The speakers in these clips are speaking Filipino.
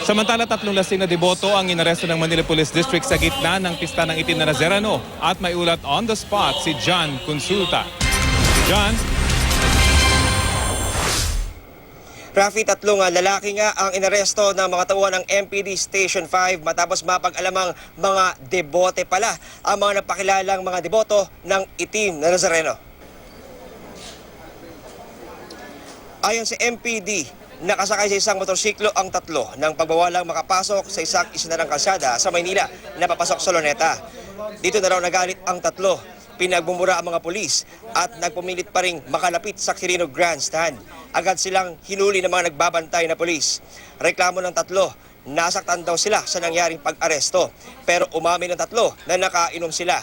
Samantala, 3 lasing na deboto ang inaresto ng Manila Police District sa gitna ng pista ng Itim na Nazareno at may ulat on the spot si John Consulta. John? Rafi, 3 lalaki nga ang inaresto ng mga tauhan ng MPD Station 5 matapos mapag-alamang mga debote pala ang mga napakilalang mga deboto ng Itim na Nazareno. Ayon sa MPD, nakasakay sa isang motorsiklo ang 3 nang pagbawalang makapasok sa isang isinarang kalsada sa Maynila na papasok sa Luneta. Dito na raw nagalit ang 3. Pinagbumura ang mga pulis at nagpumilit pa ring makalapit sa Quirino Grandstand. Agad silang hinuli ng mga nagbabantay na pulis. Reklamo ng 3, nasaktan daw sila sa nangyaring pag-aresto. Pero umamin ng 3 na nakainom sila.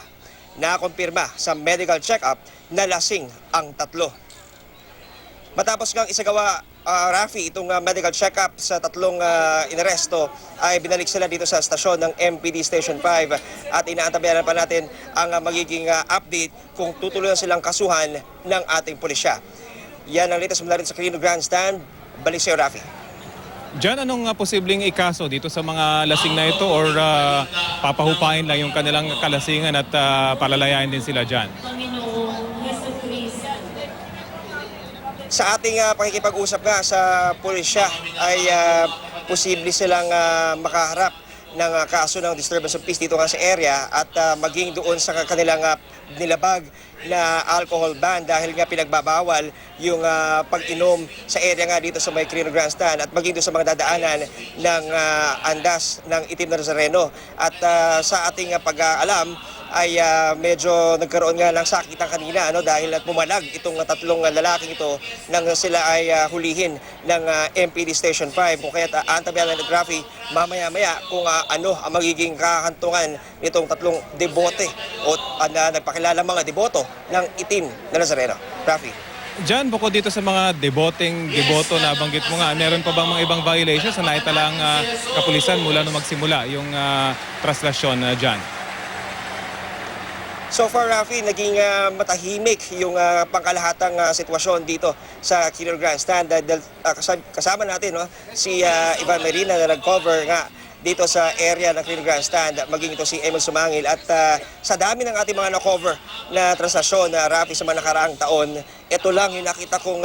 Nakumpirma sa medical check-up na lasing ang 3. Matapos ngang isagawa, Rafi, itong medical check-up sa 3 inaresto ay binalik sila dito sa estasyon ng MPD Station 5 at inaantabayanan pa natin ang magiging update kung tutuloy silang kasuhan ng ating pulisya. Yan ang latest mula rin sa Quirino Grandstand. Balik sa'yo, Rafi. John, anong posibleng ikaso dito sa mga lasing na ito or papahupain lang yung kanilang kalasingan at palalayain din sila dyan? Sa ating pakikipag-usap nga sa pulisya ay posible silang makaharap ng kaso ng disturbance of peace dito nga sa area at maging doon sa kanilang nilabag na alcohol ban dahil nga pinagbabawal yung pag-inom sa area nga dito sa may Quirino Grandstand at maging doon sa mga dadaanan ng andas ng Itim na Nazareno. At sa ating pag-aalam ay medyo nagkaroon nga ng sakitan kanina dahil at bumalag itong 3 lalaking ito nang sila ay hulihin ng MPD Station 5. Kung kaya't aantabayan ng Rafi mamaya-maya kung ano ang magiging kahantungan nitong 3 debote o nagpakilala mga deboto ng Itim na Nazareno. Rafi. John, bukod dito sa mga deboto na banggit mo nga, meron pa bang mga ibang violations na naitala ang kapulisan mula nung magsimula yung traslasyon, John? So far, Rafi, naging matahimik yung pangkalahatang sitwasyon dito sa Quirino Grandstand. Kasama natin si Ivan Medina na nag-cover nga dito sa area ng Quirino Grandstand, maging ito si Emil Sumangil. At sa dami ng ating mga na-cover na transaksyon na Rafi sa mga nakaraang taon, ito lang yung nakita kong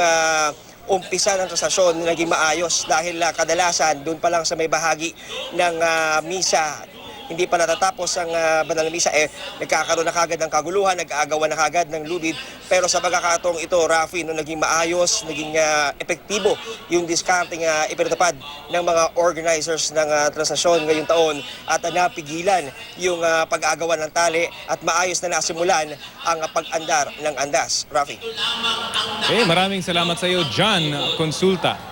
umpisa ng transaksyon na naging maayos dahil kadalasan doon pa lang sa may bahagi ng misa, hindi pa natatapos ang banal na misa, nagkakaroon na kagad ng kaguluhan, nag-aagawan na kagad ng lubid. Pero sa pagkakataong ito, Rafi, naging maayos, naging epektibo yung discarding ipinatupad ng mga organizers ng transaksyon ngayong taon at napigilan yung pag-aagawan ng tali at maayos na nasimulan ang pag-andar ng andas. Rafi. Maraming salamat sa iyo, John Consulta.